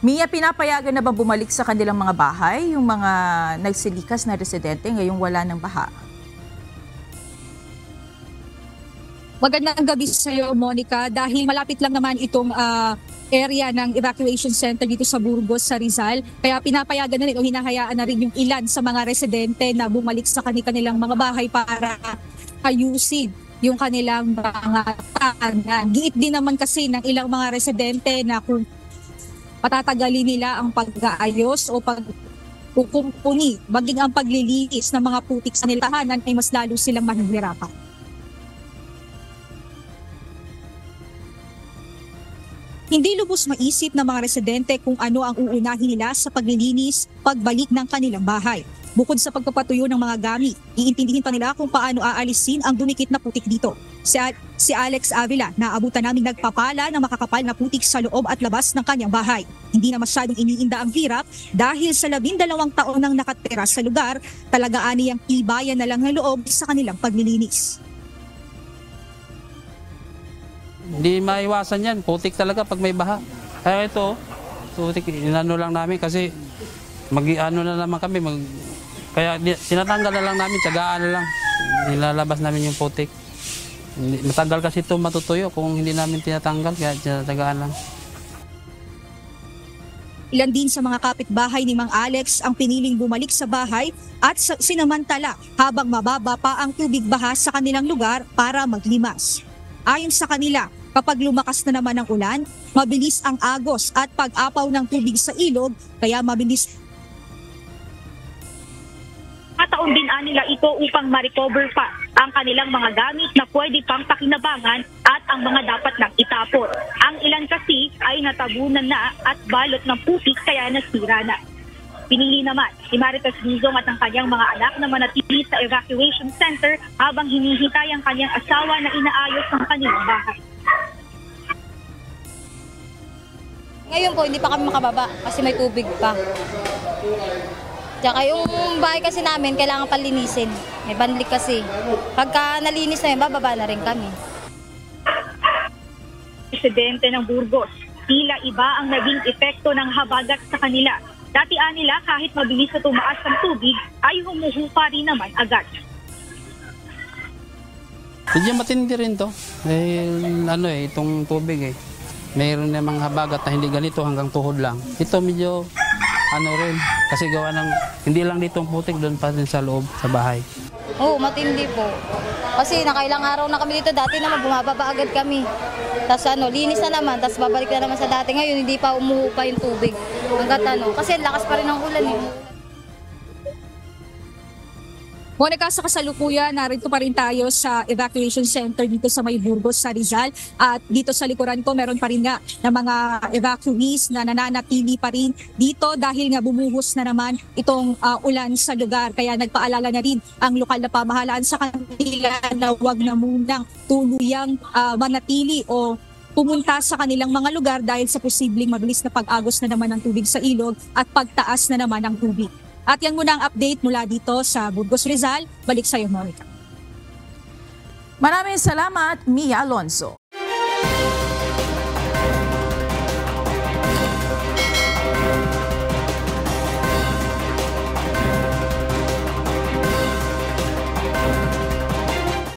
Mia, pinapayagan na ba bumalik sa kanilang mga bahay yung mga nagsilikas na residente ngayong wala ng baha? Magandang gabi sa iyo, Monica. Dahil malapit lang naman itong area ng evacuation center dito sa Burgos, sa Rizal. Kaya pinapayagan na rin o hinahayaan na rin yung ilan sa mga residente na bumalik sa kanilang mga bahay para ayusin yung kanilang mga tahanan. Giit din naman kasi ng ilang mga residente na kung patatagali nila ang pag-aayos o pagkukumpuni, maging ang paglilinis ng mga putik sa nilang tahanan ay mas lalo silang mahihirapan. Hindi lubos maisip ng mga residente kung ano ang uunahin nila sa paglilinis pagbalik ng kanilang bahay. Bukod sa pagpapatuyo ng mga gamit, iintindihin pa nila kung paano aalisin ang dumikit na putik dito. Si Alex Avila, naabutan naming nagpapala ng makakapal na putik sa loob at labas ng kanyang bahay. Hindi na masyadong iniinda ang hirap dahil sa 12 taon nang nakatira sa lugar, talaga aniyang tibayan na lang ng loob sa kanilang paglilinis. Hindi maiwasan yan, putik talaga pag may baha. Kaya ito, putik, inano lang namin kasi mag-ano na naman kami, kaya sinatanggal na lang namin, tsagaan na lang. Nilalabas namin yung putik. Matagal kasi ito matutuyo kung hindi namin tinatanggal, kaya tsagaan lang. Ilan din sa mga kapitbahay ni Mang Alex ang piniling bumalik sa bahay at sinamantala habang mababa pa ang tubig baha sa kanilang lugar para maglimas. Ayon sa kanila, kapag lumakas na naman ang ulan, mabilis ang agos at pag-apaw ng tubig sa ilog, kaya mabilis. Kataon din nila ito upang ma-recover pa ang kanilang mga gamit na pwede pang pakinabangan at ang mga dapat nang itapon. Ang ilan kasi ay natabunan na at balot ng putik kaya nasira na. Pinili naman si Marites Dizong at ang kanyang mga anak na manatili sa evacuation center habang hinihintay ang kanyang asawa na inaayos ang kanilang bahay. Ngayon po, hindi pa kami makababa kasi may tubig pa. Tsaka yung bahay kasi namin, kailangan palinisin. May banlik kasi. Pagka nalinis na yun, bababa na rin kami. Presidente ng Burgos, tila iba ang naging epekto ng habagat sa kanila. Dati nila kahit mabilis na tumaas ang tubig, ay humuhupa rin naman agad. Medyo matindi rin to. Itong tubig mayroon namang habagat na hindi ganito hanggang tuhod lang. Ito medyo rin, kasi gawa ng, hindi lang dito ang putik, doon pa din sa loob, sa bahay. Oo, matindi po. Kasi nakailang araw na kami dito, dati naman bumababa agad kami. Tapos linis na naman, tapos babalik na naman sa dati. Ngayon, hindi pa umuhupa yung tubig. Hanggat kasi lakas pa rin ang ulan eh. Monica, sa kasalukuyan, narito pa rin tayo sa evacuation center dito sa May Burgos, sa Rizal. At dito sa likuran ko, meron pa rin nga na mga evacuees na nananatili pa rin dito dahil nga bumuhos na naman itong ulan sa lugar. Kaya nagpaalala na rin ang lokal na pamahalaan sa kanila na huwag na munang tuluyang manatili o pumunta sa kanilang mga lugar dahil sa posibleng mabilis na pag-agos na naman ng tubig sa ilog at pagtaas na naman ng tubig. At yan muna ang update mula dito sa Burgos, Rizal. Balik sa iyo, Monica. Maraming salamat, Mia Alonso.